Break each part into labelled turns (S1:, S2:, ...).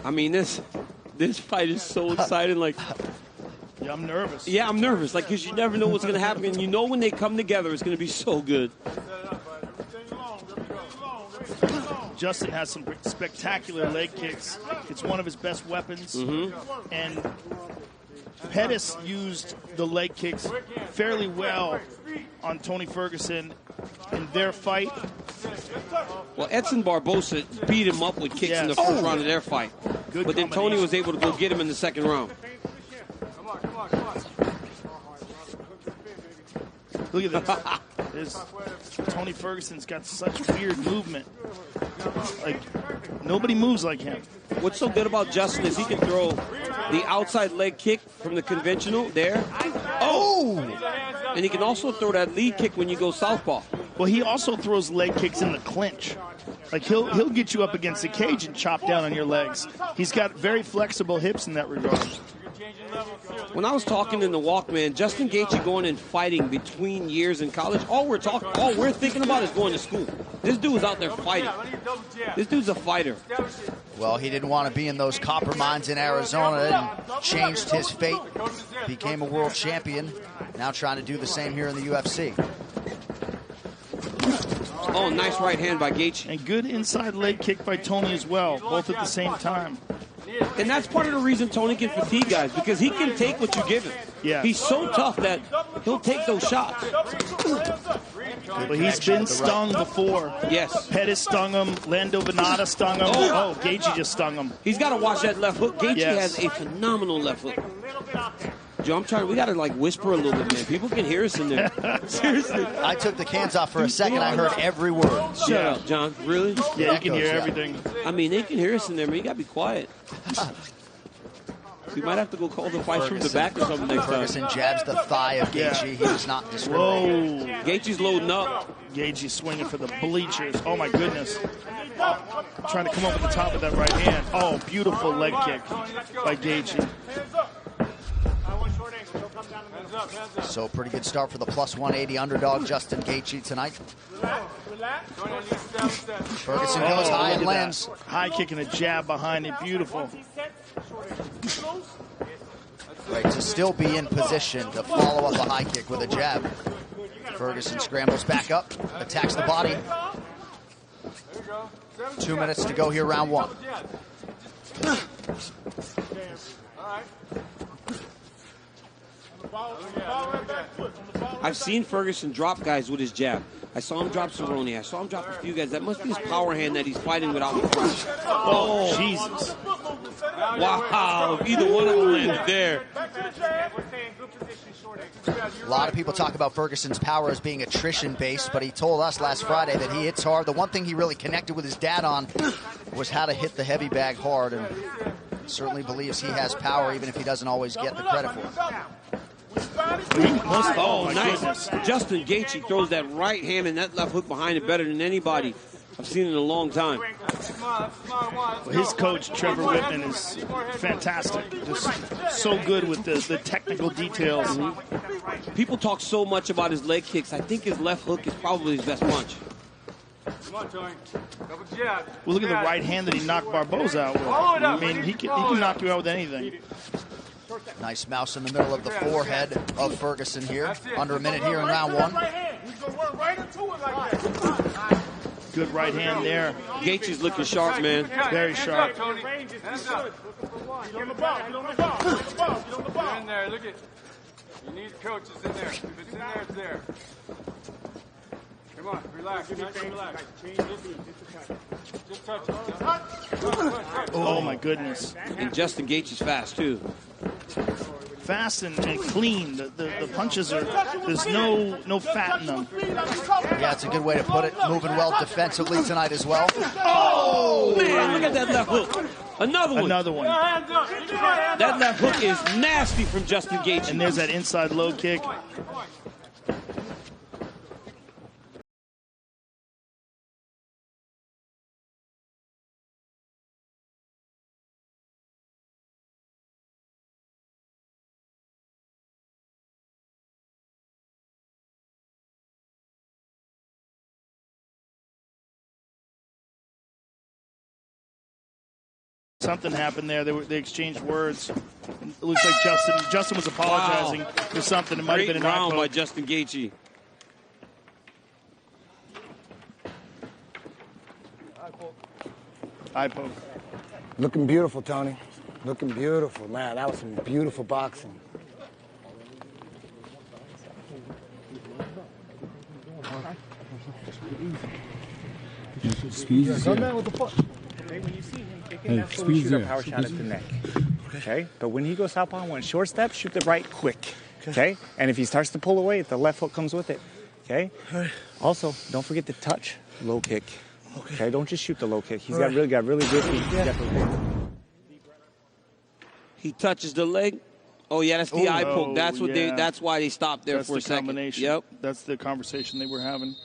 S1: I mean, this fight is so exciting. Like,
S2: yeah, I'm nervous.
S1: Yeah, I'm nervous. Like, because you never know what's going to happen, and you know when they come together, it's going to be so good.
S2: Justin has some spectacular leg kicks. It's one of his best weapons. And Pettis used the leg kicks fairly well on Tony Ferguson in their fight.
S1: Well, Edson Barbosa beat him up with kicks in the first round of their fight. But then Tony was able to go get him in the second round.
S2: Look at this. Tony Ferguson's got such weird movement. Like, nobody moves like him.
S1: What's so good about Justin is he can throw the outside leg kick from the conventional there. Oh! And he can also throw that lead kick when you go southpaw.
S2: Well, he also throws leg kicks in the clinch. Like, he'll get you up against the cage and chop down on your legs. He's got very flexible hips in that regard.
S1: When I was talking in the Walkman, Justin Gaethje going and fighting between years in college, all we're thinking about is going to school. This dude's out there fighting. This dude's a fighter.
S3: Well, he didn't want to be in those copper mines in Arizona and changed his fate. Became a world champion. Now trying to do the same here in the UFC.
S1: Oh, nice right hand by Gaethje.
S2: And good inside leg kick by Tony as well, both at the same time.
S1: And that's part of the reason Tony can fatigue guys, because he can take what you give him.
S2: Yeah.
S1: He's so tough that he'll take those shots.
S2: But he's been stung before.
S1: Yes.
S2: Pettis stung him. Lando Venata stung him. Oh, Gaethje just stung him.
S1: He's got to watch that left hook. Gaethje has a phenomenal left hook. Joe, we got to like whisper a little bit, man. People can hear us in there. Seriously.
S3: I took the cans off for a second. I heard every word.
S1: Shut up, John. Really?
S2: Yeah, you can hear everything.
S1: I mean, they can hear us in there, man. You got to be quiet. We might have to go call the fight from the back or something next time.
S3: Ferguson jabs the thigh of Gaethje. He does not discriminate.
S1: Whoa. Gaethje's loading up.
S2: Gaethje swinging for the bleachers. Oh, my goodness. Trying to come up with the top of that right hand. Oh, beautiful leg kick by Gaethje.
S3: So pretty good start for the plus 180 underdog Justin Gaethje tonight. Ferguson goes high and lands.
S2: High kick and a jab behind it. Beautiful.
S3: Right, to still be in position to follow up a high kick with a jab. Ferguson scrambles back up, attacks the body. 2 minutes to go here, round one.
S1: I've seen Ferguson drop guys with his jab. I saw him drop Cerrone. I saw him drop a few guys. That must be his power hand that he's fighting without the front.
S2: Oh, Jesus.
S1: Wow. Either one of them landed there.
S3: A lot of people talk about Ferguson's power as being attrition-based, but he told us last Friday that he hits hard. The one thing he really connected with his dad on was how to hit the heavy bag hard, and certainly believes he has power, even if he doesn't always get the credit for it.
S1: Oh, nice. Justin Gaethje throws that right hand and that left hook behind it better than anybody I've seen in a long time.
S2: Well, his coach, Trevor Whitman, is fantastic. Just so good with the technical details.
S1: People talk so much about his leg kicks. I think his left hook is probably his best punch.
S2: Well, look at the right hand that he knocked Barboza out with. I mean, he can knock you out with anything.
S3: Nice mouse in the middle of the forehead of Ferguson here. Under a minute here in round one.
S2: Good right hand there.
S1: Gaethje's looking sharp, man.
S2: Very sharp.
S4: Get in there, look at. You need coaches in there. If it's in there, it's there. Come on, relax. Nice and relax. Just touch it.
S2: Oh, my goodness.
S1: And Justin Gaethje's fast, too.
S2: Fast and clean. The punches are, there's no fat in them.
S3: Yeah, it's a good way to put it. Moving well defensively tonight as well.
S1: Oh, man, look at that left hook. Another one.
S2: Another one.
S1: That left hook is nasty from Justin Gaethje.
S2: And there's that inside low kick. Something happened there. They exchanged words. It looks like Justin was apologizing for something. It might have been an eye
S1: round
S2: poke.
S1: by Justin Gaethje.
S2: Eye poke.
S5: Looking beautiful, Tony. Looking beautiful. Man, that was some beautiful boxing.
S6: Squeeze his
S5: Go down with the foot.
S6: Okay, when you see him kicking, that's when we shoot a power shot at the neck. Okay? But when he goes southpaw on one short step, shoot the right quick. Okay? And if he starts to pull away, the left hook comes with it. Okay? Also, don't forget to touch low kick. Okay? Don't just shoot the low kick. He's got really good feet.
S1: He touches the leg. Oh yeah, that's the eye poke. That's what
S2: yeah.
S1: That's why they stopped there
S2: That's
S1: for a
S2: the
S1: second.
S2: combination.
S1: Yep.
S2: That's the conversation they were having.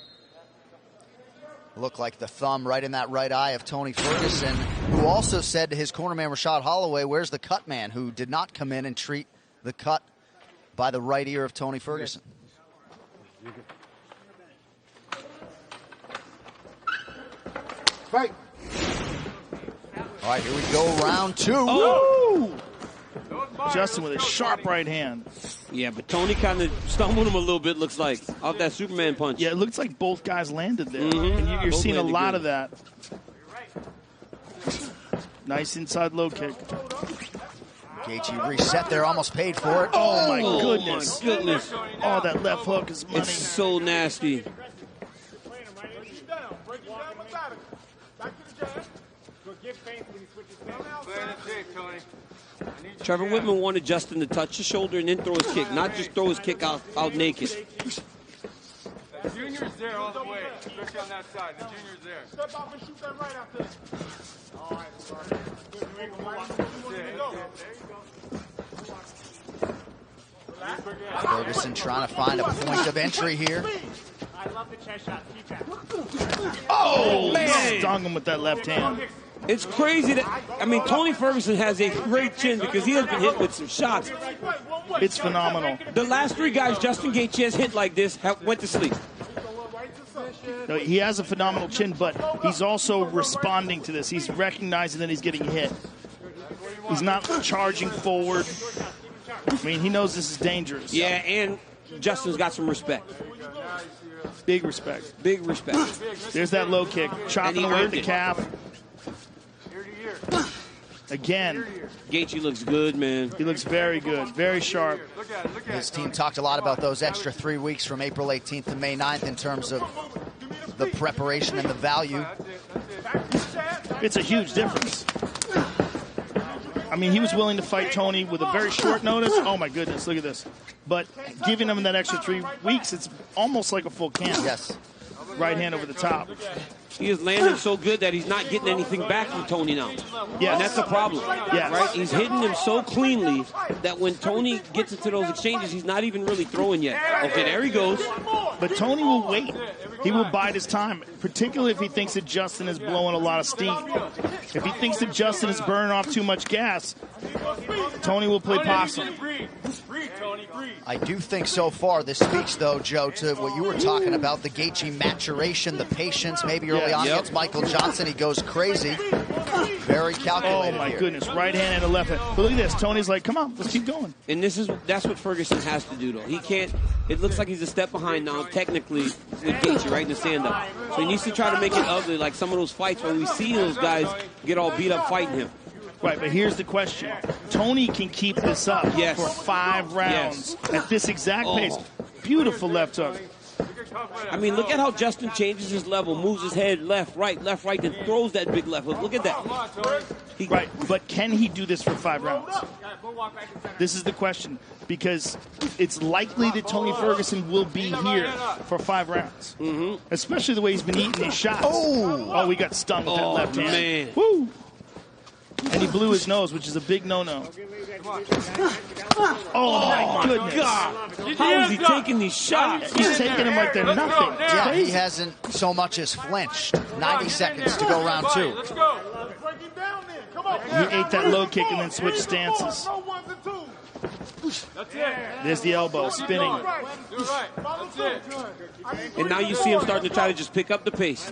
S3: Looked like the thumb right in that right eye of Tony Ferguson, who also said to his cornerman Rashad Holloway, "Where's the cut man?" who did not come in and treat the cut by the right ear of Tony Ferguson.
S5: Fight.
S3: All right, here we go, round two.
S2: Oh! Justin with a sharp right hand.
S1: Yeah, but Tony kind of stumbled him a little bit, looks like, off that Superman punch.
S2: Yeah, it looks like both guys landed there.
S1: Mhm.
S2: And you're
S1: Both
S2: seeing a
S1: landed
S2: lot
S1: good.
S2: of that. Nice inside low kick.
S3: Gaethje reset there, almost paid for it.
S2: Oh, my
S1: Oh,
S2: goodness.
S1: my goodness.
S2: Oh, that left hook is money.
S1: It's so nasty. Trevor Whitman wanted Justin to touch his shoulder and then throw his kick, not just throw his kick out naked.
S4: The junior's there all the way, especially on that side. The junior's there. Step off and shoot that right after. All right, sorry.
S3: Ferguson trying to find a point of entry here.
S7: I love the chest shot. Keep that.
S2: Oh,
S1: man.
S2: Stung him with that left hand.
S1: It's crazy that, I mean, Tony Ferguson has a great chin because he has been hit with some shots.
S2: It's phenomenal.
S1: The last three guys Justin Gaethje has hit like this went to sleep.
S2: No, he has a phenomenal chin, but he's also responding to this. He's recognizing that he's getting hit. He's not charging forward. I mean, he knows this is dangerous.
S1: Yeah, and Justin's got some respect.
S2: Big respect.
S1: Big respect.
S2: There's that low kick. Chopping
S1: he
S2: away at
S1: earned
S2: the
S1: it.
S2: calf. Again.
S1: Gaethje looks good, man.
S2: He looks very good. Very sharp.
S3: His team talked a lot about those extra 3 weeks from April 18th to May 9th in terms of the preparation and the value.
S2: It's a huge difference. I mean, he was willing to fight Tony with a very short notice. Oh, my goodness. Look at this. But giving him that extra 3 weeks, it's almost like a full camp.
S3: Yes.
S2: Right hand over the top.
S1: He is landing so good that he's not getting anything back from Tony now.
S2: Yes.
S1: And that's the problem.
S2: Yes.
S1: Right? He's hitting him so cleanly that when Tony gets into those exchanges, he's not even really throwing yet. Okay, there he goes.
S2: But Tony will wait. He will bide his time, particularly if he thinks that Justin is blowing a lot of steam. If he thinks that Justin is burning off too much gas, Tony will play possum.
S3: I do think so far this speaks, though, Joe, to what you were talking about, the Gaethje maturation, the patience. Maybe early on against Michael Johnson, he goes crazy. Very calculated.
S2: Oh, my
S3: here.
S2: goodness. Right hand and a left hand. But look at this. Tony's like, come on, let's keep going.
S1: And that's what Ferguson has to do, though. He can't. It looks like he's a step behind now, technically, with Gaethje, right in the stand-up. So he needs to try to make it ugly, like some of those fights where we see those guys get all beat up fighting him.
S2: Right, but here's the question. Tony can keep this up for 5 rounds at this exact pace. Beautiful left hook.
S1: I mean, look at how Justin changes his level, moves his head left, right, then throws that big left hook. Look at that.
S2: Right, but can he do this for 5 rounds? This is the question, because it's likely that Tony Ferguson will be here for 5 rounds, especially the way he's been eating these shots. Oh, we got stung with that left hand.
S1: Man.
S2: Woo! And he blew his nose, which is a big no-no. Oh, my goodness.
S1: God. How is he taking these shots?
S2: He's taking them like they're nothing.
S3: Yeah, he hasn't so much as flinched. 90 seconds to go round 2.
S2: He ate that low kick and then switched stances.
S4: That's it.
S2: There's the elbow, spinning.
S4: Do it right. That's it.
S1: And now you see him starting to try to just pick up the pace.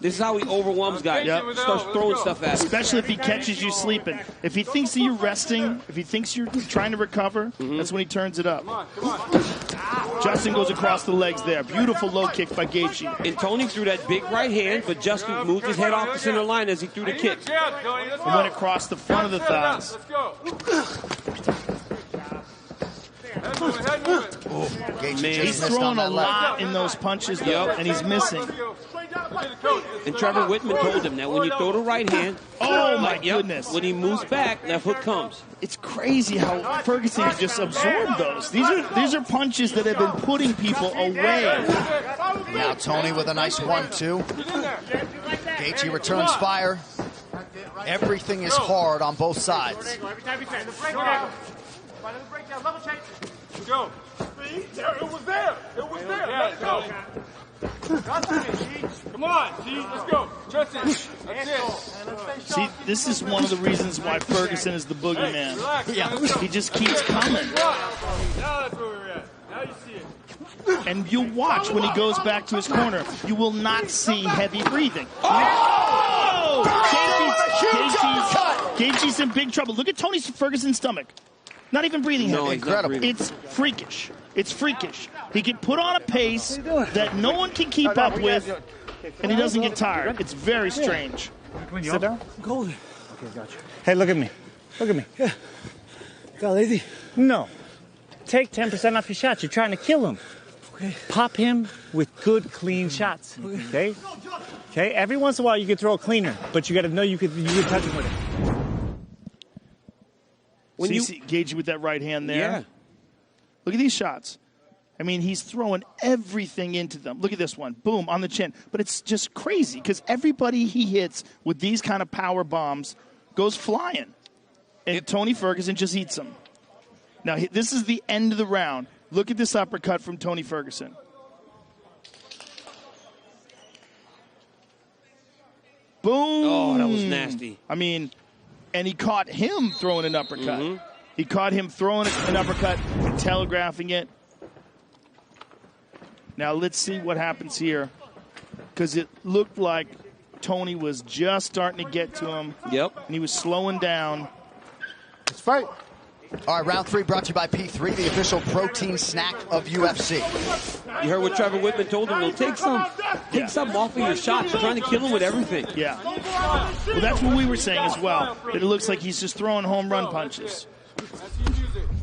S1: This is how he overwhelms guys.
S2: Yep.
S1: Starts throwing stuff at him.
S2: Especially if he catches you sleeping. If he thinks that you're resting, if he thinks you're trying to recover, that's when he turns it up.
S4: Come on.
S2: Justin goes across the legs there. Beautiful low kick by Gaethje.
S1: And Tony threw that big right hand, but Justin moved his head off the center line as he threw the kick.
S2: And went across the front of the thighs.
S4: Let's go.
S2: He's throwing a lot in those punches, though, and he's missing.
S1: And Trevor Whitman told him that when you throw the right hand,
S2: oh my goodness,
S1: when he moves back, left hook comes.
S2: It's crazy how Ferguson just absorbed those. These are punches that have been putting people away.
S3: Now Tony with a nice 1-2. Gaethje returns fire. Everything is hard on both sides.
S4: Go. It was there. It was there. Let's go. Come on, G. Let's go. Trust it. That's it.
S2: See, this is one of the reasons why Ferguson is the Boogie Man.
S3: Yeah.
S2: He just keeps coming.
S4: Now that's where we're at. Now you see it.
S2: And you'll watch when he goes back to his corner, you will not see heavy breathing. Gaethje's in big trouble. Look at Tony Ferguson's stomach. Not even breathing heavy.
S1: No, incredible.
S2: It's freakish. It's freakish. He can put on a pace that no one can keep up with, and he doesn't get tired. It's very strange.
S6: Sit down.
S5: Golden.
S6: Okay, gotcha. Hey, look at me. Look at me.
S5: Yeah. Got lazy?
S6: No. Take 10% off your shots. You're trying to kill him.
S5: Okay.
S6: Pop him with good, clean shots. Okay? Okay? Every once in a while you can throw a cleaner, but you got to know you can touch him with it.
S2: When you see Gaethje with that right hand there.
S1: Yeah.
S2: Look at these shots. I mean, he's throwing everything into them. Look at this one. Boom, on the chin. But it's just crazy because everybody he hits with these kind of power bombs goes flying. And Tony Ferguson just eats them. Now, this is the end of the round. Look at this uppercut from Tony Ferguson. Boom.
S1: Oh, that was nasty.
S2: I mean, and he caught him throwing an uppercut. He caught him throwing an uppercut and telegraphing it. Now let's see what happens here, because it looked like Tony was just starting to get to him.
S1: Yep.
S2: And he was slowing down.
S5: Let's fight.
S3: All right, round 3 brought to you by P3, the official protein snack of UFC.
S1: You heard what Trevor Whitman told him. Take something off of your shots. You're trying to kill him with everything.
S2: Yeah. Well, that's what we were saying as well, that it looks like he's just throwing home run punches.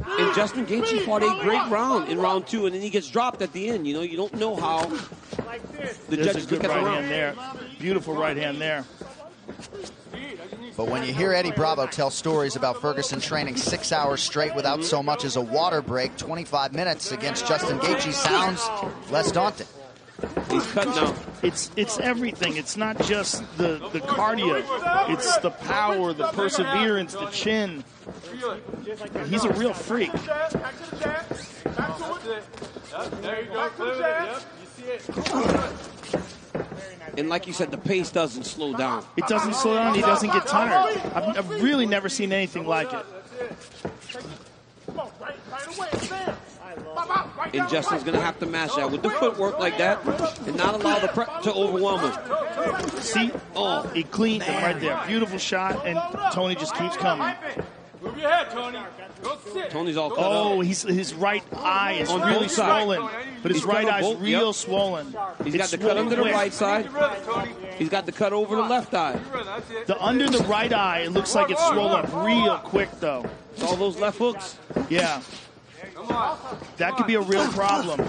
S1: And Justin Gaethje fought a great round in round 2, and then he gets dropped at the end. You know, you don't know how the
S2: There's
S1: judges
S2: a good
S1: look at the
S2: right
S1: round.
S2: hand there. Beautiful right hand there.
S3: But when you hear Eddie Bravo tell stories about Ferguson training 6 hours straight without so much as a water break, 25 minutes against Justin Gaethje sounds less daunting.
S1: He's cut now.
S2: It's everything. It's not just the cardio. It's the power, the perseverance, the chin. He's a real freak.
S4: There you go. Yep. You see it.
S1: And like you said, the pace doesn't slow down.
S2: It doesn't slow down. He doesn't get tired. I've really never seen anything like it.
S1: And Justin's going to have to match that with the footwork like that and not allow the prep to overwhelm him.
S2: See? Oh, he cleaned him right there. Beautiful shot, and Tony just keeps coming.
S4: Move your head, Tony. Go sit.
S1: Tony's all cut up.
S2: Oh, his right eye is
S1: On
S2: really
S1: both sides.
S2: swollen. But his
S1: He's
S2: right
S1: cut on
S2: eye's
S1: both,
S2: real
S1: yep.
S2: swollen.
S1: He's
S2: It's
S1: got the cut under the
S2: swollen
S1: right side.
S4: Tony.
S1: He's got the cut over the left eye.
S2: The under the right eye, it looks like it's swollen up real quick, though.
S1: It's all those left hooks.
S2: Yeah. That could be a real problem.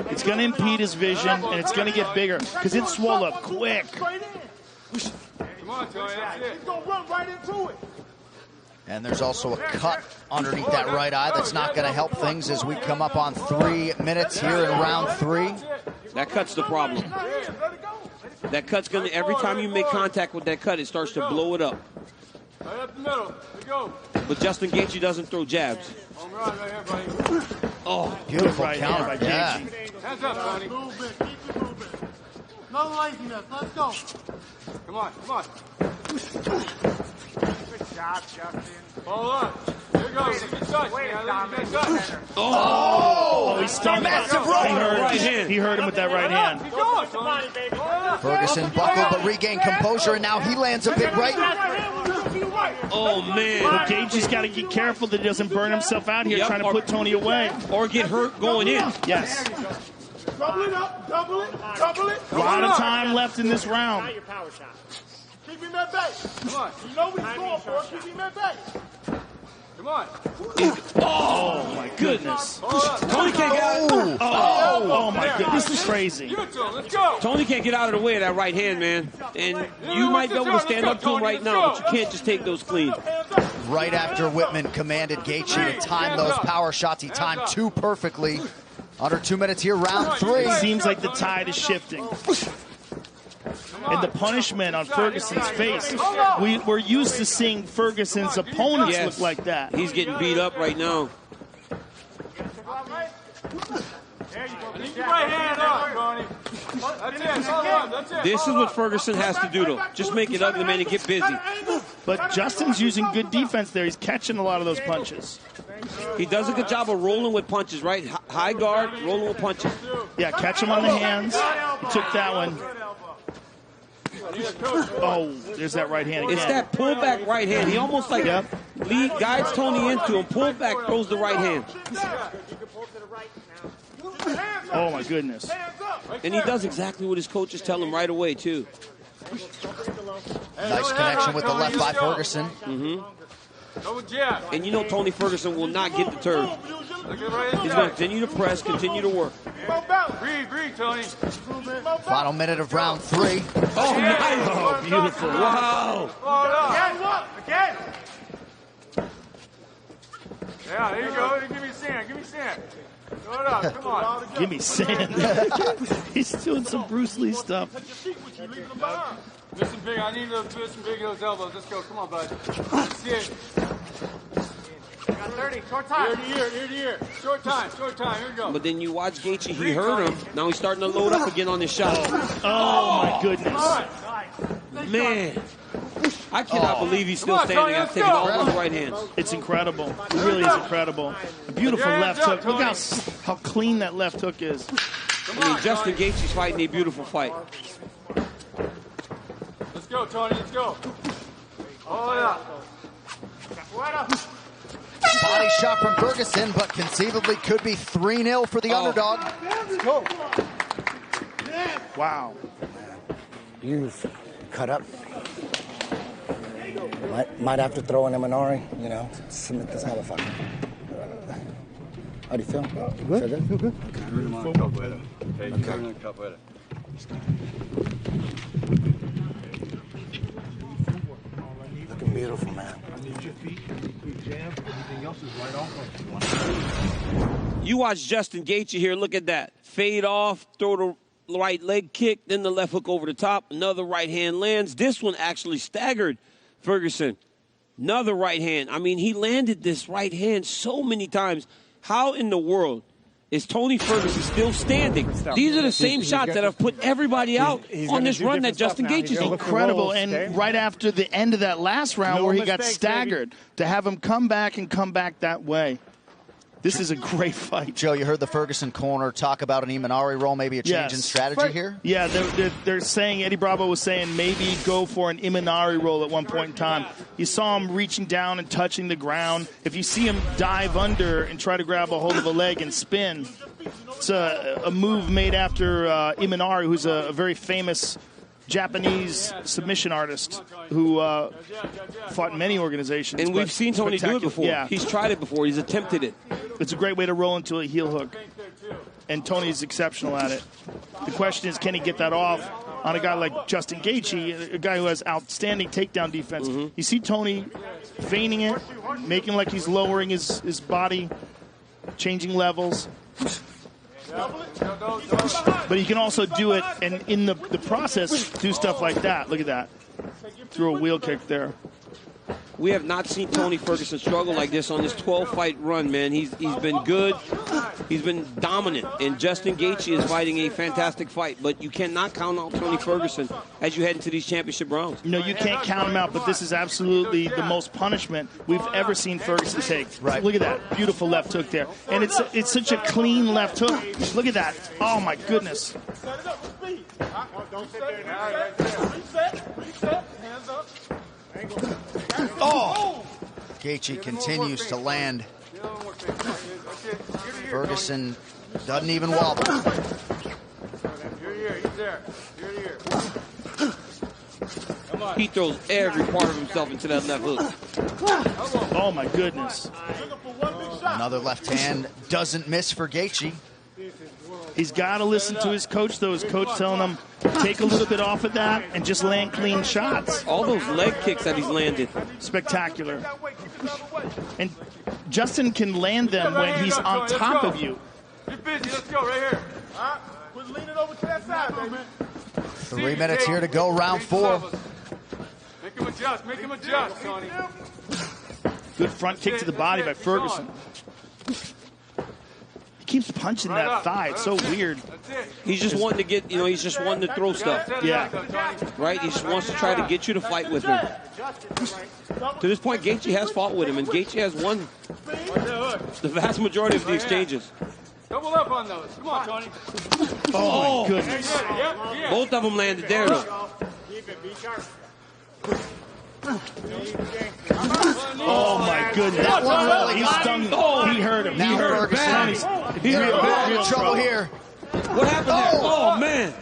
S2: It's going to impede his vision, and it's going to get bigger because it's swollen up quick.
S4: Come on, Tony. That's it. He's going to run right into it.
S3: And there's also a cut underneath that right eye that's not going to help things as we come up on 3 minutes here in round 3.
S1: That cut's the problem. That cut's going to, every time you make contact with that cut, it starts to blow it up.
S4: Right up the middle. Here we go.
S1: But Justin Gaethje doesn't throw jabs.
S4: Home run right here, buddy.
S1: Oh,
S3: Beautiful
S2: Right
S3: counter.
S2: hand by
S3: Yeah.
S2: Gaethje.
S4: Hands up, Tony.
S8: No laziness. Let's go.
S4: Come on.
S7: Good job, Justin.
S4: Follow up. Here we
S2: Oh, he stunned
S3: Massive
S2: right
S3: right
S2: He hurt him with that right hand.
S3: Ferguson buckled but regained composure, and now he lands a big right.
S1: Oh, man.
S2: But Gaethje's got to get careful that he doesn't burn himself out here trying to put Tony away.
S1: Or get hurt going in.
S2: Yes.
S4: Double it up, double it, double it.
S2: A lot of time left in this round.
S4: Keep him at bay. Come on. You know what he's going for. Keep him at bay. Come on.
S2: Oh, my goodness.
S1: Tony can't get out.
S2: Oh, my goodness. This is crazy.
S4: Give it to him. Let's go.
S1: Tony can't get out of the way of that right hand, man. And you might be able to stand up to him right now, but you can't just take those clean.
S3: Right after Whitman commanded Gaethje to time those power shots, he timed 2 perfectly. Under 2 minutes here, round 3.
S2: It seems like the tide is shifting. And the punishment on Ferguson's face, we're used to seeing Ferguson's opponents look like that.
S1: He's getting beat up right now.
S4: Keep your right hand up, Tony. That's it. That's it.
S1: This is what Ferguson has to do, though. Just make it ugly, man, and get busy.
S2: But Justin's using good defense there. He's catching a lot of those punches.
S1: He does a good job of rolling with punches, right? High guard, rolling with punches.
S2: Yeah, catch him on the hands. He took that one. Oh, there's that right hand again.
S1: It's that pullback right hand. He almost like guides Tony into him. Pull back, throws the right hand.
S2: Oh, my goodness.
S1: And he does exactly what his coaches tell him right away, too.
S3: Nice connection with the left by Ferguson.
S1: And you know Tony Ferguson will not get deterred. He's going to continue to press, continue to work.
S4: Breathe, Tony.
S3: Final minute of round 3.
S1: Oh, nice.
S2: Oh, beautiful.
S1: Wow.
S4: Again. Yeah, there you go. Give me sand. Give me sand. Throw it up. Come on.
S2: Give me sand. He's doing some Bruce Lee stuff.
S4: Listen, big. I need to twist some big of those elbows. Let's go. Come on, bud. Let's see it.
S7: Got 30. Short time.
S4: Ear to ear. Short time. Here we go.
S1: But then you watch Gaethje, he hurt him. Now he's starting to load up again on his shot.
S2: Oh, my goodness.
S1: Man. I cannot believe he's still standing after taking all those right hands.
S2: It's incredible. It really is incredible. A beautiful left hook. Look how clean that left hook is.
S1: I mean, Justin Gaethje's fighting a beautiful fight.
S4: Let's go, Tony. Let's go. Oh, yeah.
S3: Body shot from Ferguson, but conceivably could be 3-0 for the underdog.
S5: Let's go.
S2: Wow.
S5: Beautiful. Cut up. Might have to throw in a Minori, you know, submit this motherfucker. How do you feel? Good? Feel good? Looking beautiful, man.
S1: You watch Justin Gaethje here. Look at that. Fade off, throw the right leg kick, then the left hook over the top. Another right hand lands. This one actually staggered Ferguson. Another right hand. I mean, he landed this right hand so many times. How in the world is Tony Ferguson still standing? These are the same shots that have put everybody out on this run that Justin Gaethje's on.
S2: Incredible. And right after the end of that last round where he got staggered, to have him come back that way. This is a great fight.
S3: Joe, you heard the Ferguson corner talk about an Imanari roll, maybe a change in strategy here?
S2: Yeah, they're saying, Eddie Bravo was saying maybe go for an Imanari roll at one point in time. You saw him reaching down and touching the ground. If you see him dive under and try to grab a hold of a leg and spin, it's a move made after Imanari, who's a very famous Japanese submission artist who fought in many organizations.
S1: And we've seen Tony do it before.
S2: Yeah.
S1: He's tried it before. He's attempted it.
S2: It's a great way to roll into a heel hook. And Tony's exceptional at it. The question is, can he get that off on a guy like Justin Gaethje, a guy who has outstanding takedown defense? You see Tony feigning it, making like he's lowering his body, changing levels. But he can also do it, and in the process, do stuff like that. Look at that. Threw a wheel kick there.
S1: We have not seen Tony Ferguson struggle like this on this 12-fight run, man. He's been good. He's been dominant. And Justin Gaethje is fighting a fantastic fight. But you cannot count out Tony Ferguson as you head into these championship rounds.
S2: No, you can't count him out, but this is absolutely the most punishment we've ever seen Ferguson take.
S3: Right.
S2: Look at that. Beautiful left hook there. And it's such a clean left hook. Look at that. Oh, my goodness.
S3: Oh! Gaethje continues to land. Ferguson doesn't even wobble.
S1: He throws every part of himself into that left hook.
S2: Oh, my goodness.
S3: Another left hand doesn't miss for Gaethje.
S2: He's got to listen to his coach, though. His coach telling him, take a little bit off of that and just land clean shots.
S1: All those leg kicks that he's landed.
S2: Spectacular. And Justin can land them when he's on top of you.
S4: Get busy. Let's go right here. We're leaning over to that side, baby.
S3: 3 minutes here to go, round 4.
S4: Make him adjust. Make him adjust, Tony.
S2: Good front kick to the body by Ferguson. He keeps punching that thigh. It's so weird.
S1: He's just wanting to get, he's just wanting to throw stuff.
S2: Yeah.
S1: Right? He just wants to try to get you to fight with him. To this point, Gaethje has fought with him, and Gaethje has won the vast majority of the exchanges.
S4: Double up on those. Come on, Tony.
S2: Oh, my goodness.
S1: Both of them landed there, though.
S2: Oh, my goodness.
S3: That one really
S2: He
S3: got
S2: stung
S3: him.
S2: him. He hurt him.
S3: Now
S2: He hurt
S3: Ferguson.
S1: He hurt bad.
S3: Real trouble here.
S1: What happened there? Oh, man.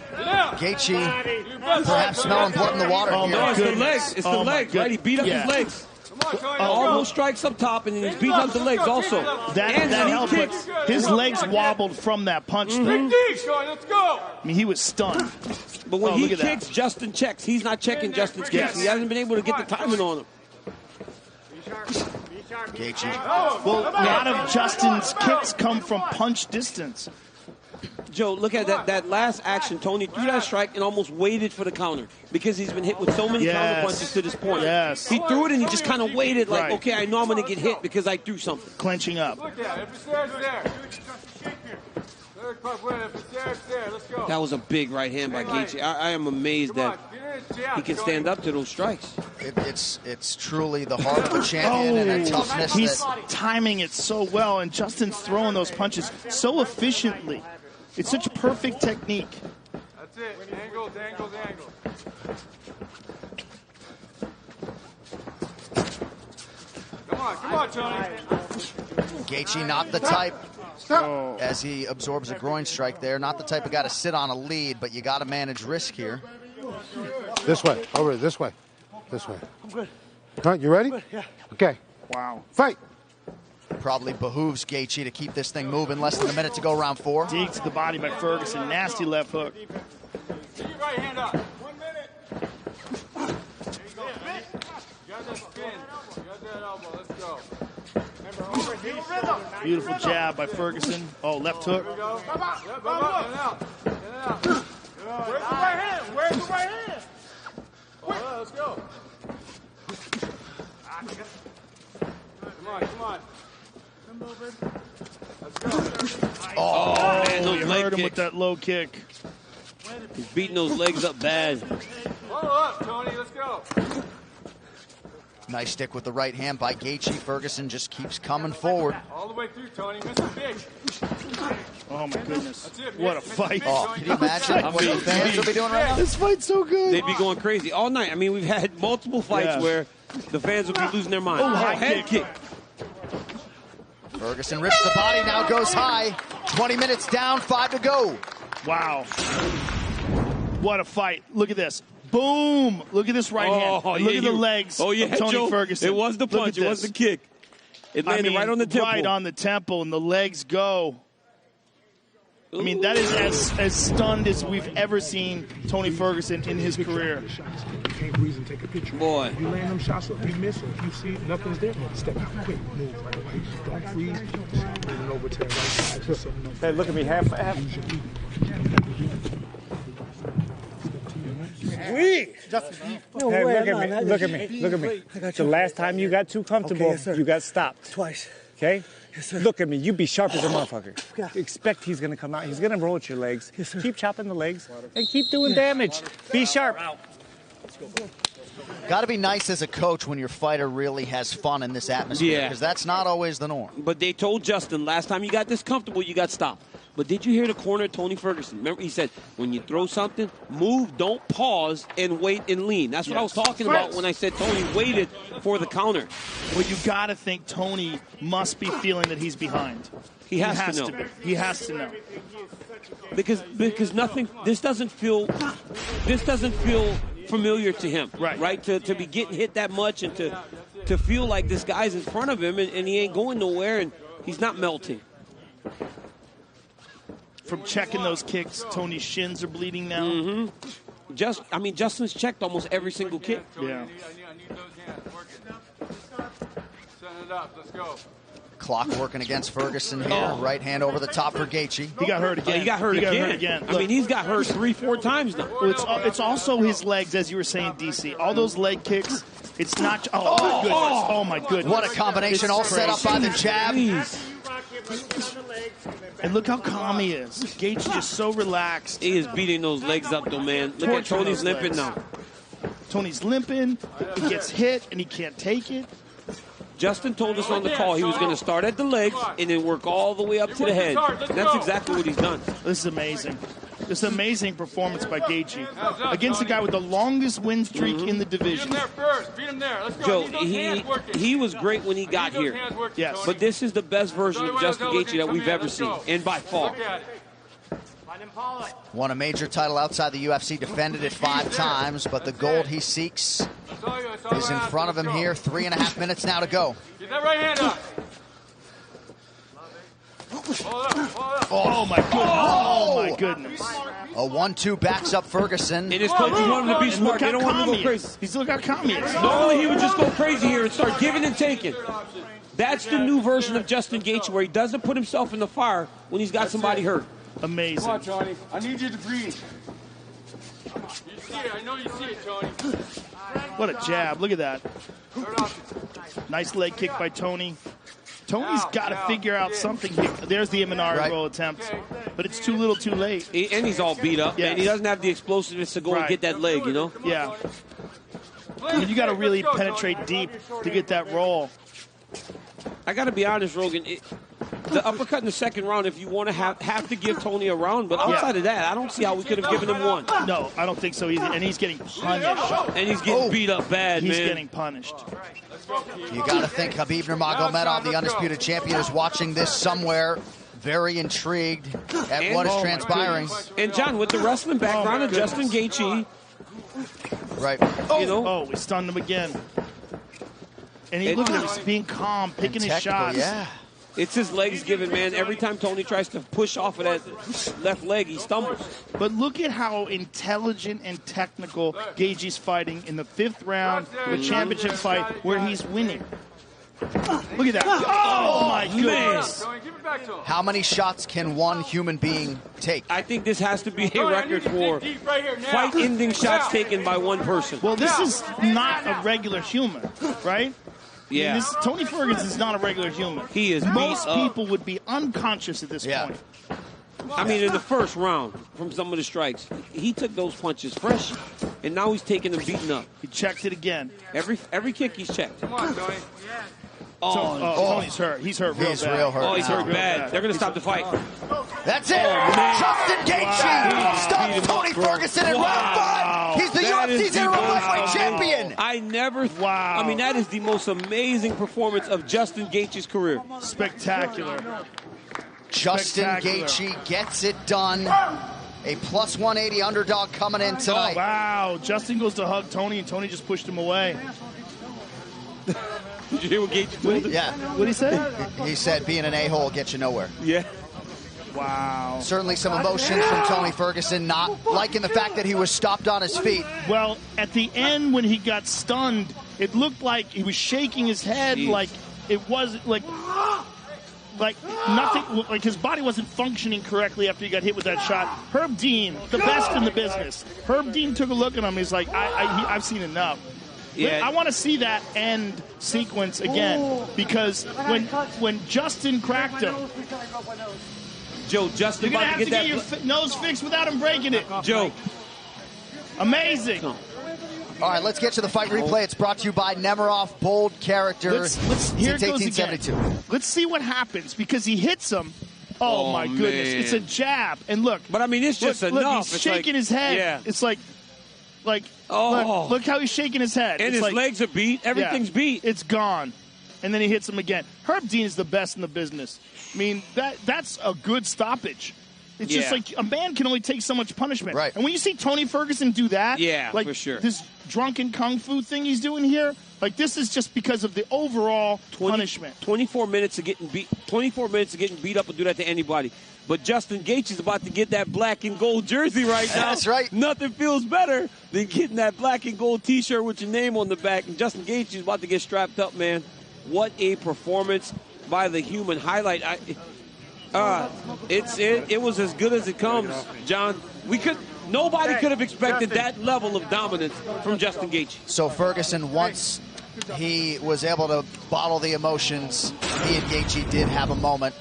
S3: Gaethje perhaps smelling blood in the water
S2: Oh,
S3: here.
S1: No, it's the
S2: goodness.
S1: legs. It's the
S2: Oh, my
S1: legs, right? He beat up
S2: Yeah.
S1: his legs.
S4: Come on, Tony.
S1: All those strikes up top, and then he's beating up the legs also.
S2: That
S1: And then he
S2: helped, but
S1: kicks.
S2: his legs wobbled from that punch. Though.
S4: Big D, Tony. Let's go.
S2: I mean, he was stunned.
S1: But when
S2: Oh,
S1: he
S2: look at that.
S1: kicks, Justin checks. He's not checking Justin's kicks.
S2: Yes.
S1: He hasn't been able to get the timing on him.
S3: Gaethje.
S2: Well, a lot of Justin's kicks come from punch distance.
S1: Joe, look at that last action. Tony threw that strike and almost waited for the counter because he's been hit with so many counter punches to this point.
S2: Yes.
S1: He threw it and he just kind of waited like,
S2: Right.
S1: okay, I know I'm going to get hit because I threw something.
S2: Clenching up.
S4: Look at it. If it's there, it's there. Third puff win. If it's there, it's there. Let's go.
S1: That was a big right hand by Gaethje. I am amazed
S4: Come on.
S1: that
S4: Get in his jab,
S1: he can
S4: Tony.
S1: stand up to those strikes.
S3: It's truly the heart of a champion and a toughness
S2: He's
S3: that
S2: timing it so well, and Justin's throwing those punches so efficiently. It's such perfect technique.
S4: That's it. Angles, angles, angles. Come on, Tony.
S3: Gaethje not the type, as he absorbs a groin strike there, not the type of guy to sit on a lead, but you got to manage risk here.
S5: This way. Over this way. This way. I'm good. Huh, you ready? Yeah. Okay.
S2: Wow.
S5: Fight.
S3: Probably behooves Gaethje to keep this thing moving. Less than a minute to go, round 4.
S2: Dig to the body by Ferguson. Nasty left hook.
S4: Get your right hand up. 1 minute. There you go. You got that spin. You got that elbow. Let's go.
S2: Beautiful jab by Ferguson. Oh, left hook.
S4: Go. Come on. Yep, up, in and out. In and out. Where's the right hand? Where's the right hand? Oh, let's go. Come on, come on. Let's go.
S1: Oh, man, those
S2: You
S1: leg
S2: heard him with
S1: kicks.
S2: that low kick.
S1: He's beating those legs up bad.
S4: Follow up, Tony. Let's go.
S3: Nice stick with the right hand by Gaethje. Ferguson just keeps coming forward.
S4: All the way through, Tony. Mr. Big.
S2: Oh, my goodness.
S4: That's it,
S2: What a
S4: Mr.
S2: fight.
S3: Oh, can you imagine what the fans will be doing right now?
S2: This fight's so good.
S1: They'd be going crazy all night. I mean, we've had multiple fights
S2: Yeah.
S1: where the fans would be losing their mind.
S2: Oh, high
S1: head
S2: kick.
S3: Ferguson rips the body, now goes high. 20 minutes down, 5 to go.
S2: Wow. What a fight. Look at this. Boom. Look at this right hand. Look at the legs
S1: of
S2: Tony
S1: Joe,
S2: Ferguson.
S1: It was the
S2: Look
S1: punch.
S2: at
S1: It was
S2: this.
S1: the kick. It landed right on the temple.
S2: Right on the temple, and the legs go. I mean, that is as stunned as we've ever seen Tony Ferguson in his career.
S8: You can't breathe and take a picture.
S1: Boy.
S8: If you land them shots, if you miss, or if you see nothing's there, step out quick, move right away. Don't freeze. Just moving over to the right side. Just so you know.
S6: Hey, look at me, half.
S8: Use your feet. No
S6: Hey,
S8: way,
S6: look at me.
S8: man.
S6: Look at me. Look at me. The last time you got too comfortable,
S8: Okay, yes, sir.
S6: you got stopped.
S8: Twice.
S6: Okay?
S8: Yes, sir.
S6: Look at me. You be sharp as a motherfucker.
S8: Yeah.
S6: Expect he's going to come out. He's going to roll at your legs.
S8: Yes, sir.
S6: Keep chopping the legs and keep doing damage. Be sharp.
S3: Got to be nice as a coach when your fighter really has fun in this atmosphere.
S1: Yeah.
S3: Because that's not always the norm.
S1: But they told Justin, last time you got this comfortable, you got stopped. But did you hear the corner of Tony Ferguson? Remember, he said, when you throw something, move, don't pause, and wait and lean. That's what I was talking about when I said Tony waited for the counter.
S2: Well, you got to think Tony must be feeling that he's behind.
S1: He has to know.
S2: be. He has to know.
S1: Because nothing, this doesn't feel familiar to him.
S2: Right.
S1: To be getting hit that much and to feel like this guy's in front of him and he ain't going nowhere and he's not melting.
S2: From checking those kicks, Tony's shins are bleeding now.
S1: Justin's checked almost every single kick.
S2: Yeah.
S4: I need those hands. Work it. Setting it up. Let's go.
S3: Clock working against Ferguson here. Right hand over the top for Gaethje.
S2: He got hurt again.
S1: He got hurt again. I mean, he's got hurt 3-4 times now.
S2: Well, it's also his legs, as you were saying, DC. All those leg kicks, it's not... Oh, my goodness.
S3: What a combination, all set up by the jab.
S2: And look how calm he is. Gaethje is so relaxed.
S1: He is beating those legs up, though, man. Look at Tony's limping now.
S2: Tony's limping. He gets hit, and he can't take it.
S1: Justin told us on the call he was going to start at the legs and then work all the way up to the head. And that's exactly what he's done.
S2: This is amazing. This is an amazing performance by Gaethje against the guy with the longest win streak in the division.
S4: Beat him there first. Beat him there. Let's go.
S1: Joe, he was great when he got here.
S2: Yes.
S1: But this is the best version of Justin Gaethje that we've ever seen, and by far.
S3: Won a major title outside the UFC, defended it 5 times, but the gold he seeks is in front of him here. 3.5 minutes now to go.
S4: Get that right hand up.
S2: Oh, my goodness. Oh, my goodness.
S3: A 1-2 backs up Ferguson.
S1: And his coaches want him to be smart. They don't want him to go crazy.
S2: He's look how calm he is.
S1: Normally he would just go crazy here and start giving and taking. That's the new version of Justin Gaethje, where he doesn't put himself in the fire when he's got somebody hurt.
S2: Amazing.
S4: Come on, Tony. I need you to breathe. You see it. I know you see it, Tony.
S2: What a jab. Look at that. Nice leg kick by Tony. Tony's got to figure out something here. There's the Imanari roll attempt. But it's too little too late.
S1: And he's all beat up.
S2: Yes.
S1: And he doesn't have the explosiveness to go and get that leg, you know?
S2: Yeah. I mean, you got to really penetrate deep to get that roll.
S1: I got to be honest, Rogan. The uppercut in the second round, if you want to have to give Tony a round, but outside of that, I don't see how we could have given him one.
S2: No, I don't think so either. And he's getting punished.
S1: And he's getting beat up bad,
S2: He's
S1: man.
S2: getting punished.
S3: You got to think Khabib Nurmagomedov, the undisputed champion, is watching this somewhere, very intrigued at what is transpiring.
S1: And John, with the wrestling background of Justin Gaethje,
S3: right?
S1: You know,
S2: Oh, we stunned him again. And look at him, he's being calm, picking his shots.
S3: Yeah.
S1: it's his legs giving, man. Every time Tony tries to push off of that left leg, he stumbles.
S2: But look at how intelligent and technical Gaethje's fighting in the 5th round of a championship fight where he's winning. Look at that. Oh, my goodness.
S3: How many shots can one human being take?
S1: I think this has to be a record for fight-ending shots taken by one person.
S2: Well, this is not a regular human, right?
S1: Yeah.
S2: I mean, Tony Ferguson is not a regular human.
S1: He is
S2: Most
S1: beat up.
S2: people would be unconscious at this point.
S1: I mean, in the first round, from some of the strikes, he took those punches fresh, and now he's taking them beaten up.
S2: He checked it again.
S1: Every kick he's checked.
S4: Come on, Tony.
S2: Tony's hurt. He's hurt real
S3: He's
S2: bad.
S3: real hurt.
S1: Oh, he's hurt bad. They're going to stop the fight.
S3: That's it.
S1: man.
S3: Justin Gaethje stops Tony Ferguson in round 5. He's the UFC's interim lightweight champion.
S1: I mean, that is the most amazing performance of Justin Gaethje's career.
S2: Spectacular.
S3: Justin Gaethje gets it done. A plus 180 underdog coming in tonight.
S2: Oh, wow. Justin goes to hug Tony, and Tony just pushed him away.
S1: Did you hear what Gaethje told him?
S3: Yeah.
S2: What did he say?
S3: He said being an a-hole gets you nowhere.
S1: Yeah.
S2: Wow.
S3: Certainly some emotions from Tony Ferguson, not liking the fact that he was stopped on his feet.
S2: Well, at the end when he got stunned, it looked like he was shaking his head like it was like like nothing, like his body wasn't functioning correctly after he got hit with that shot. Herb Dean, the best in the business. Herb Dean took a look at him. He's like, I've seen enough. Yeah. I want to see that end sequence again because when Justin cracked him,
S1: Joe, Justin,
S2: you're gonna have to get your nose fixed without him breaking it.
S1: Joe,
S2: amazing.
S3: All right, let's get to the fight replay. It's brought to you by Nemiroff, bold character.
S2: Here it goes
S3: 1872.
S2: again. Let's see what happens because he hits him. Oh my goodness,
S1: man.
S2: It's a jab, and look.
S1: But I mean, it's just enough.
S2: Look, he's shaking his head.
S1: Yeah.
S2: It's like, look how he's shaking his head.
S1: And
S2: it's
S1: his legs are beat. Everything's beat.
S2: It's gone. And then he hits him again. Herb Dean is the best in the business. I mean, that's a good stoppage. It's just like a man can only take so much punishment.
S3: Right.
S2: And when you see Tony Ferguson do that, like
S1: for sure.
S2: This drunken kung fu thing he's doing here, like this is just because of the overall punishment.
S1: 24 minutes of getting beat. 24 minutes of getting beat up will do that to anybody. But Justin Gaethje is about to get that black and gold jersey right now.
S3: That's right.
S1: Nothing feels better than getting that black and gold T-shirt with your name on the back. And Justin Gaethje is about to get strapped up, man. What a performance by the human. Highlight. It was as good as it comes, John. Nobody could have expected that level of dominance from Justin Gaethje.
S3: So Ferguson, once he was able to bottle the emotions, he and Gaethje did have a moment.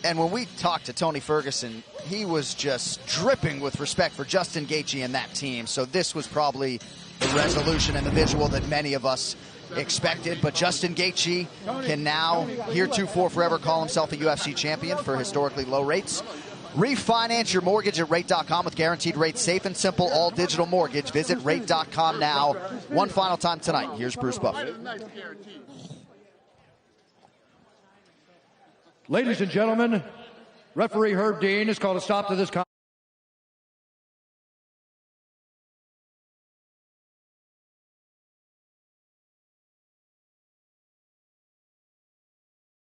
S3: And when we talked to Tony Ferguson, he was just dripping with respect for Justin Gaethje and that team. So this was probably the resolution and the visual that many of us expected. But Justin Gaethje can now, heretofore forever, call himself a UFC champion for historically low rates. Refinance your mortgage at rate.com with guaranteed rates, safe and simple, all digital mortgage. Visit rate.com now. One final time tonight. Here's Bruce Buffer.
S9: Ladies and gentlemen, referee Herb Dean has called a stop to this